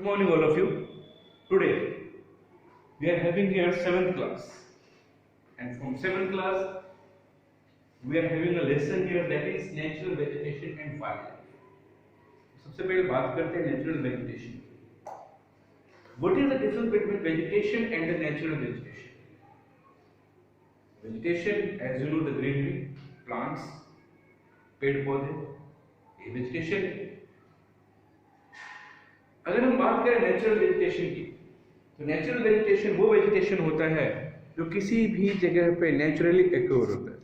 morning, all of you. Today we are having here 7th class, and from 7th class we are having a lesson here that is natural vegetation and wildlife. सबसे पहले बात करते हैं natural vegetation. What is the difference between vegetation and the natural vegetation? Vegetation, as you know, the greenery, plants, पेड़ पौधे, ये vegetation है. अगर हम बात करें नेचुरल वेजिटेशन की, तो नेचुरल वेजिटेशन वो वेजिटेशन होता है जो किसी भी जगह पे नेचुरली एक्योर होता है,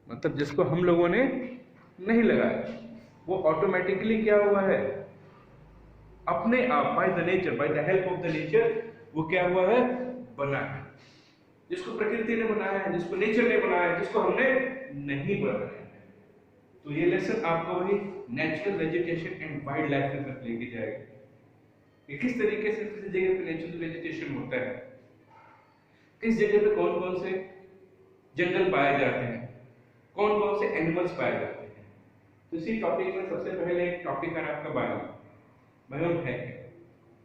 मतलब जिसको हम लोगों ने नहीं लगाया, वो ऑटोमेटिकली क्या हुआ है, अपने आप by the nature, by the help of the nature वो क्या हुआ है, बना है, जिसको प्रकृति ने बनाया है, जिसको नेचर ने बनाया है, जिसको हमने नहीं बनाया है. तो ये लेसन आपको वही natural vegetation and wild life की तरफ लेके जाएगा कि किस तरीके से किस जगह पे नेचुरल वेजिटेशन होता है, किस जगह पे कौन कौन से जंगल पाए जाते हैं, कौन कौन से एनिमल्स पाए जाते हैं. तो इसी टॉपिक में सबसे पहले एक टॉपिक है आपका बायोम. बायोम है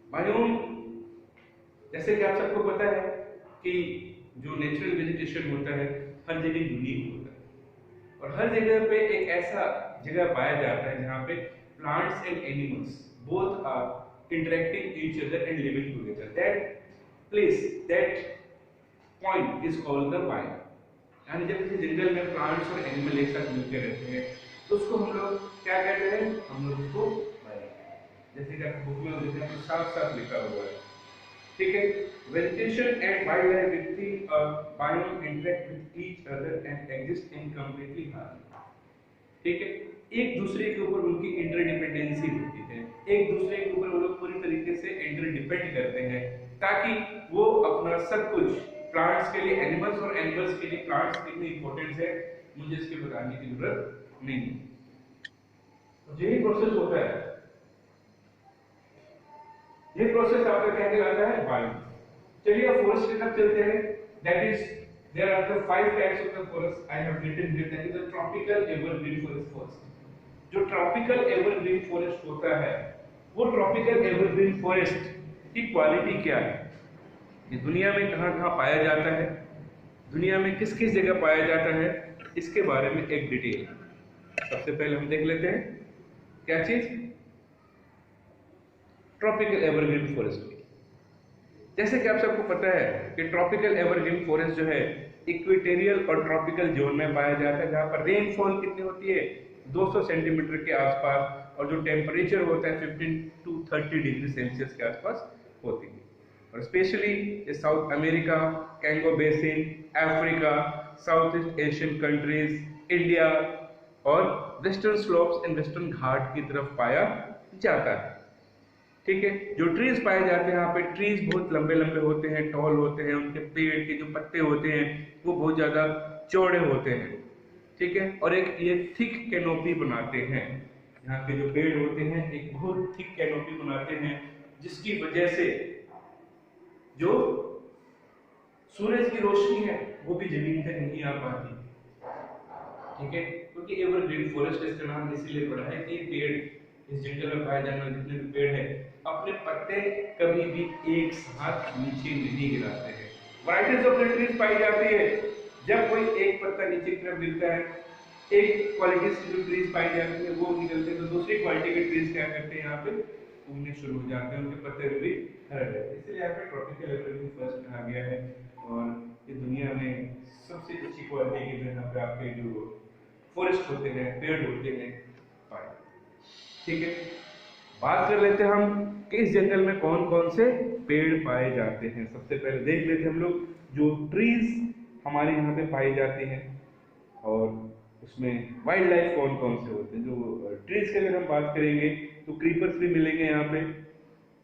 बायोम, जैसे कि आप सबको पता है कि जो नेचुरल वेजिटेशन होता है हर जगह यूनिक होता है, और हर जगह पे एक ऐसा जगह पाया जाता है जहाँ पे plants and animals both are interacting each other and living together. That place, that point is called the biome. यानी जब किसी जंगल में प्लांट्स और एनिमल एक साथ मिलकर रहते हैं तो उसको हम लोग क्या कहते हैं, हम लोग उसको बायोम. जैसे कि आपको बुक में देखते हैं साफ साफ लिखा हुआ है, ठीक है. Vegetation and wild life with the biome interact with each other and exist in completely harmony. ठीक है, एक दूसरे के ऊपर उनकी इंटरडिपेंडेंसी होती है, एक दूसरे के ऊपर वो लोग पूरी तरीके से इंटरडिपेंड करते हैं ताकि वो अपना सब कुछ, प्लांट्स के लिए एनिमल्स और एनिमल्स के लिए प्लांट्स कितनी इंपॉर्टेंस है मुझे इसके बताने की जरूरत नहीं है. तो यही प्रोसेस होता है, ये प्रोसेस आपका क्या कहलाता है, बायोम. चलिए अब फॉरेस्ट की तरफ चलते हैं. That is there are the 5 types of the forest I have written here. That is the tropical evergreen forest first. जो ट्रॉपिकल एवरग्रीन फॉरेस्ट होता है, वो ट्रॉपिकल एवरग्रीन फॉरेस्ट की क्वालिटी क्या है, ये दुनिया में कहाँ कहाँ पाया जाता है, दुनिया में किस किस जगह पाया जाता है, इसके बारे में एक डिटेल. सबसे पहले हम देख लेते हैं क्या चीज, ट्रॉपिकल एवरग्रीन फॉरेस्ट. जैसे कि आप सबको पता है कि ट्रॉपिकल एवरग्रीन फॉरेस्ट जो है इक्वेटोरियल और ट्रॉपिकल जोन में पाया जाता है, जहाँ पर रेनफॉल कितनी होती है, 200 सेंटीमीटर के आसपास, और जो टेम्परेचर होता है 15 to 30 डिग्री सेल्सियस के आसपास होती है. और specially south America, Congo basin, Africa, south east Asian countries, India और western slopes and western Ghat की तरफ पाया जाता है. ठीक है, जो ट्रीज पाए जाते हैं यहाँ पे, ट्रीज बहुत लंबे लंबे होते हैं, टॉल होते हैं, उनके पेड़ के जो पत्ते होते हैं वो बहुत ज्यादा चौड़े होते हैं. ठीक है, और एक ये थिक कैनोपी बनाते हैं, यहाँ के जो पेड़ होते हैं एक बहुत थिक कैनोपी बनाते हैं, जिसकी वजह से जो सूरज की रोशनी है वो भी जमीन तक नहीं आ पाती. ठीक है, क्योंकि एवरग्रीन फॉरेस्ट इसका नाम इसीलिए पड़ा है कि पेड़, इस जंगल में पाए जाने वाले जितने भी पेड़ हैं अपने पत्ते कभी भी एक साथ नीचे नहीं गिराते हैं. वैरायटीज ऑफ द ट्रीज पाई जाती है, जब कोई एक पत्ता नीचे की तरफ गिरता है, एक क्वालिटी से जो ट्रीज पाई जाती है वो निकलते हैं, तो दूसरी क्वालिटी के ट्रीज क्या करते हैं, यहाँ पे उगने शुरू हो जाते हैं, उनके पत्ते भी हरे रहते हैं. इसलिए यहाँ पे ट्रॉपिकल एवरग्रीन फॉरेस्ट कहा गया है. और ये दुनिया में सबसे अच्छी क्वालिटी के जो यहाँ पे आपके जो फॉरेस्ट होते हैं, पेड़ होते हैं, पाए. ठीक है, बात कर लेते हैं हम कि इस जंगल में कौन कौन से पेड़ पाए जाते हैं. सबसे पहले देख लेते हैं हम लोग जो ट्रीज हमारे यहाँ पे पाई जाती हैं और उसमें वाइल्ड लाइफ कौन कौन से होते हैं. जो ट्रीज के अगर हम बात करेंगे तो क्रीपर्स भी मिलेंगे यहाँ पे,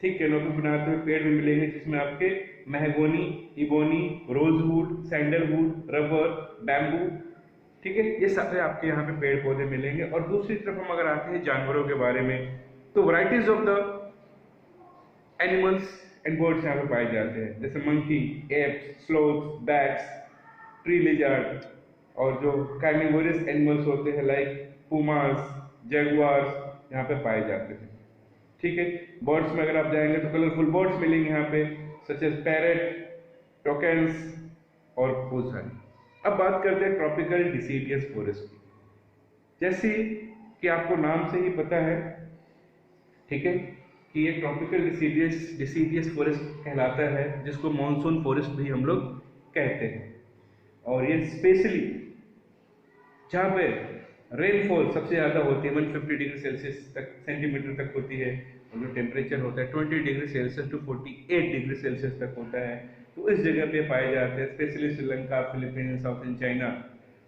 ठीक कैनोपी बनाते हुए पेड़ भी मिलेंगे, जिसमें आपके mahogany, ebony, rosewood, sandalwood, rubber, bamboo. ठीक है, ये सारे आपके यहाँ पे पेड़ पौधे मिलेंगे. और दूसरी तरफ हम अगर आते हैं जानवरों के बारे में, तो varieties of the animals and birds यहाँ पे पाए जाते हैं, जैसे monkey, apes, sloths, bats, tree lizard, और जो कार्निवोरस एनिमल्स होते हैं लाइक पुमास, जगुआर्स यहाँ पे पाए जाते हैं. ठीक है, बर्ड्स में अगर आप जाएंगे तो कलरफुल बर्ड्स मिलेंगे यहाँ पे, सच एज पैरेट, टोकेंस और बहुत सारी। अब बात करते हैं ट्रॉपिकल डिसीडियस फॉरेस्ट की। जैसे कि आपको नाम से ही पता है, ठीक है, कि ये ट्रॉपिकल डिसीडियस फॉरेस्ट कहलाता है, जिसको मॉनसून फॉरेस्ट भी हम लोग कहते हैं। और ये स्पेशली जहाँ पे रेनफॉल सबसे ज़्यादा होती है 150 डिग्री सेल्सियस तक सेंटीमीटर तक होती है, और जो टेम्परेचर होता है 20 degree Celsius to 48 degree Celsius तक होता है, तो इस जगह पे पाए जाते हैं। Specially Sri Lanka, Philippines, south in China,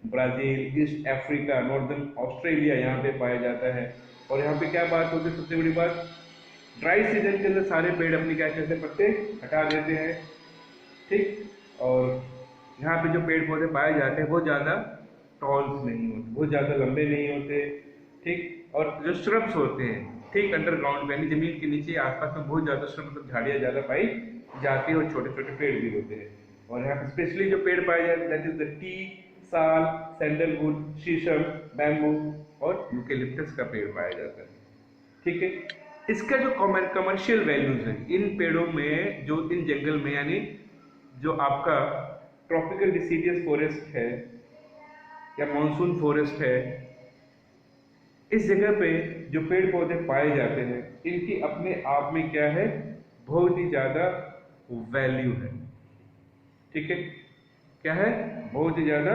Brazil, east Africa, northern Australia यहाँ पे पाया जाता है। और यहाँ पे क्या बात होती है, सबसे बड़ी बात, ड्राई सीजन के अंदर सारे पेड़ अपनी क्या करते हैं, पत्ते हटा देते हैं, ठीक। और यहाँ पे जो पेड़ पौधे पाए जाते हैं वो ज़्यादा टॉल्स नहीं होते, बहुत ज़्यादा लंबे नहीं होते, ठीक। और जो श्रब्स होते हैं, ठीक, अंडरग्राउंड यानी जमीन के नीचे आसपास में बहुत ज़्यादा श्रब मतलब झाड़ियाँ ज़्यादा पाई जाती है, और छोटे छोटे पेड़ भी होते हैं। और यहाँ पे स्पेशली जो पेड़ पाए जाते हैं दैट इज द टी, साल, सैंडलवुड, शीशम, बैम्बू और यूकेलिप्टस का पेड़ पाया जाता है, ठीक है। इसका जो कमर्शियल वैल्यूज है इन पेड़ों में, जो इन जंगल में, यानी जो आपका ट्रॉपिकल डिसीडियस फॉरेस्ट है या मॉनसून फॉरेस्ट है, इस जगह पे जो पेड़ पौधे पाए जाते हैं इनकी अपने आप में क्या है, बहुत ही ज्यादा वैल्यू है, ठीक है। क्या है, बहुत ही ज्यादा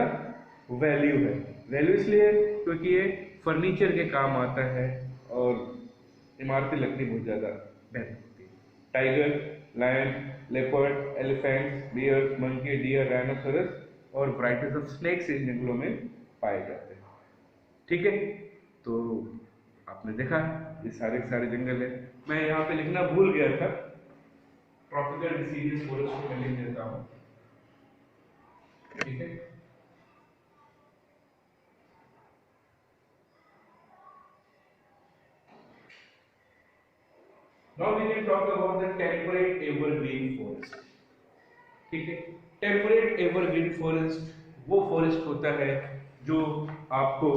वैल्यू है। वैल्यू इसलिए क्योंकि ये फर्नीचर के काम आता है और इमारती लकड़ी बहुत ज्यादा बेहतर होती है। Tiger, lion, leopard, elephants, bears, monkey, deer, rhinoceros और वैरायटीज ऑफ स्नेक्स इन जंगलों में पाए जाते हैं, ठीक है। तो आपने देखा ये सारे के सारे जंगल है। मैं यहाँ पे लिखना भूल गया था, ट्रॉपिकल डिसीडियस फॉरेस्ट को मैं लिख देता हूँ, ठीक है। Now we can talk about the temperate evergreen forest, ठीक है। टेम्परेट एवरग्रीन फॉरेस्ट वो फॉरेस्ट होता है जो आपको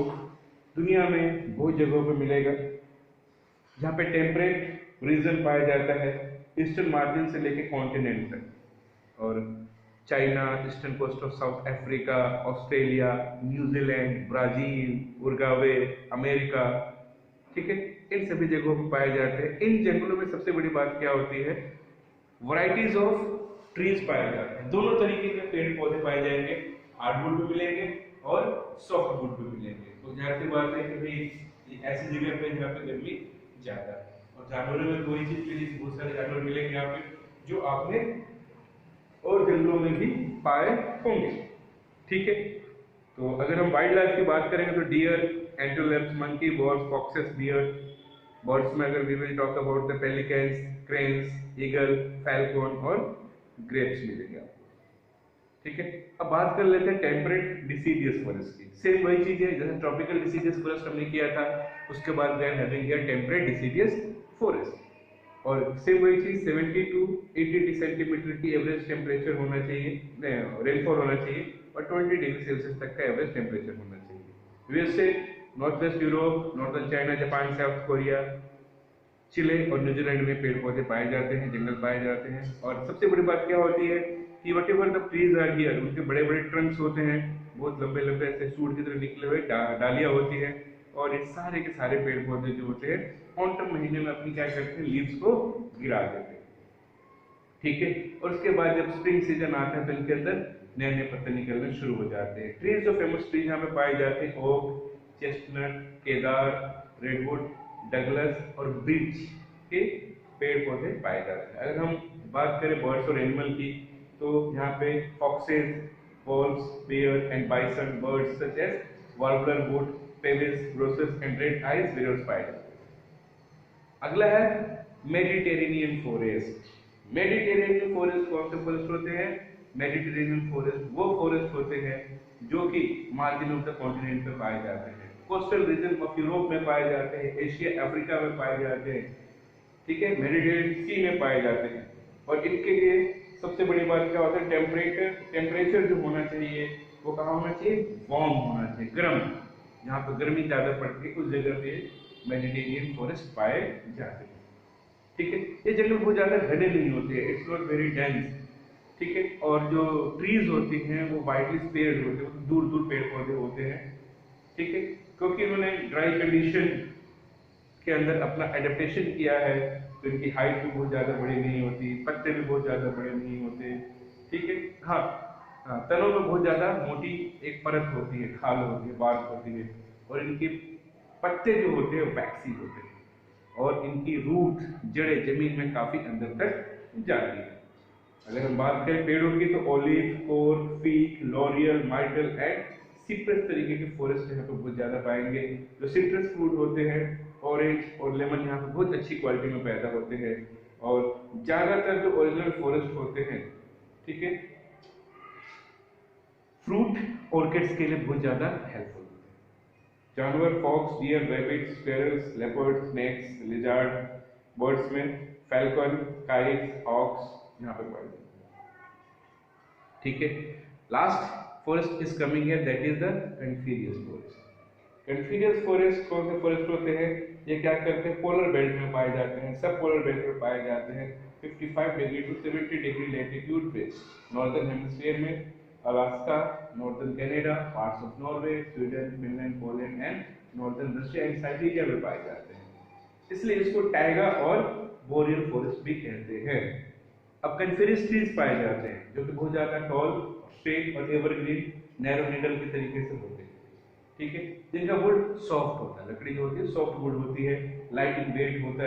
दुनिया में बहुत जगहों पे मिलेगा, जहाँ पे टेम्परेट रीजन पाया जाता है, ईस्टर्न मार्जिन से लेके कॉन्टिनेंट तक, और China, eastern coast of south Africa, Australia, New Zealand, Brazil, Uruguay, America, ठीक है, इन सभी जगहों पर पाए जाते हैं। इन जंगलों में सबसे बड़ी बात क्या होती है, वैरायटीज ऑफ ट्रीज पाए जाते हैं। दोनों तरीके के पेड़ पौधे पाए जाएंगे, हार्डवुड भी मिलेंगे और सॉफ्टवुड भी मिलेंगे। तो जाहिर सी बात है कि भाई ऐसी जगह पे जहाँ पे गर्मी ज्यादा है, और जानवरों में कोई चीज के लिए बहुत सारे जानवर मिलेंगे यहाँ पे जो आपने और जंगलों में भी पाए होंगे, ठीक है। तो अगर हम वाइल्ड लाइफ की बात करेंगे तो deer, antelopes, monkey, birds, foxes, bear. Birds में अगर we will talk about the pelicans, cranes, eagle, falcon और ग्रेप्स मिलेंगे आपको, ठीक है। अब बात कर लेते हैं टेम्परेट डिसीडियस फॉरेस्ट की। सेम वही चीज है जैसे ट्रॉपिकल डिसीडियस फॉरेस्ट हमने किया था, उसके बाद we are having here temperate deciduous forest. और सेम वही चीज 70 टू 80 सेंटीमीटर की एवरेज टेम्परेचर होना चाहिए, रेनफॉल होना चाहिए, और 20 डिग्री सेल्सियस तक का एवरेज टेम्परेचर होना चाहिए। USA, north west Europe, northern China, Japan, south Korea, Chile और न्यूजीलैंड में पेड़ पौधे पाए जाते हैं, जंगल पाए जाते हैं। और सबसे बड़ी बात क्या होती है कि whatever the trees are here, उनके बड़े बड़े ट्रंक्स होते हैं, बहुत लंबे लंबे ऐसे सूट की तरह निकले हुए डालियां होती है, और ये सारे के सारे पेड़ पौधे जो होते हैं ऑटम महीने में अपनी क्या करते हैं, लीव्स को गिरा देते हैं, ठीक है। और उसके बाद जब स्प्रिंग सीजन आता है तो इनके अंदर नए नए पत्ते निकलने शुरू हो जाते हैं। ट्रीज जो फेमस ट्रीज यहाँ पे पाए जाते हैं, oak, chestnut, cedar, redwood, Douglas और बीच के पेड़ पौधे पाए जाते हैं। अगर हम बात करें बर्ड्स और एनिमल की तो यहाँ पे foxes, wolves, bear and bison birds such as warbler, wood, pewees, grouses and red eyes vireos पाए जाते हैं। अगला है मेडिटेरेनियन फॉरेस्ट। मेडिटेरेनियन फॉरेस्ट कौन से फॉरेस्ट होते हैं? मेडिटेरेनियन फॉरेस्ट वो फॉरेस्ट होते हैं जो कि मार्जिन ऑफ द कॉन्टिनेंट पे पाए जाते हैं, कोस्टल रीजन ऑफ यूरोप में पाए जाते हैं, एशिया अफ्रीका में पाए जाते हैं, ठीक है, मेडिटेरेनियन सी में पाए जाते हैं। और इनके लिए सबसे बड़ी बात क्या होता है, टेम्परेचर जो होना चाहिए वो कहाँ होना चाहिए, वार्म होना चाहिए, गर्म, जहाँ पे गर्मी ज्यादा पड़ती है उस जगह पे मेडिटेरेनियन फॉरेस्ट पाए जाते हैं, ठीक है। ये जंगल बहुत ज्यादा घने नहीं होते, इट्स नॉट वेरी डेंस, ठीक है। और जो ट्रीज होती हैं वो वाइडली स्पेयर्ड होते हैं, दूर दूर पेड़ पौधे होते हैं, ठीक है, क्योंकि उन्होंने ड्राई कंडीशन के अंदर अपना एडेप्टेशन किया है, तो इनकी हाइट भी बहुत ज़्यादा बड़ी नहीं होती, पत्ते भी बहुत ज़्यादा बड़े नहीं होते, ठीक है। हाँ, हाँ, तनों में बहुत ज़्यादा मोटी एक परत होती है, खाल होती है, बार्क होती है, और इनके पत्ते जो होते हैं वैक्सी होते हैं, और इनकी रूट जड़ें जमीन में काफ़ी अंदर तक जाती है। अगर हम बात करें पेड़ों की, तो olive, core, Feke, L'Oréal, mitral and citrus तरीके के फॉरेस्ट यहाँ पे बहुत ज्यादा पाएंगे। जो सिट्रस फ्रूट होते हैं, ऑरेंज और लेमन, यहाँ पे बहुत अच्छी क्वालिटी में पैदा होते हैं। और ज्यादातर जो ओरिजिनल फॉरेस्ट होते हैं, ठीक है, फ्रूट ऑर्किड्स के लिए बहुत ज्यादा हेल्पफुल होते हैं। जानवर fox, deer, rabbit, squirrels, leopard, snakes, lizard, birds में फैल्कन, काइट्स, हॉक्स यहाँ पे पाए जाते हैं, ठीक है। Last forest is coming here, that is the coniferous forest. Coniferous forest कौन से फॉरेस्ट होते हैं? ये क्या करते हैं, पोलर बेल्ट में पाए जाते हैं, सब पोलर बेल्ट में पाए जाते हैं, 55 डिग्री टू 70 डिग्री लैटिट्यूड पे, नॉर्दर्न हेमिस्फीयर में, Alaska, northern Canada, parts of Norway, Sweden, Finland, Poland and northern Russia and Siberia में पाए जाते हैं। इसलिए इसको टाइगा और बोरियल फॉरेस्ट भी कहते हैं। अब कन्फिडियस ट्रीज पाए जाते हैं जो कि बहुत ज्यादा टॉल, स्ट्रेट और एवरग्रीन, नैरो नीडल के तरीके से होते हैं, ठीक है, जिनका वुड सॉफ्ट होता है, लकड़ी जो होती है सॉफ्ट वुड होती है, लाइट इन वेट होता है।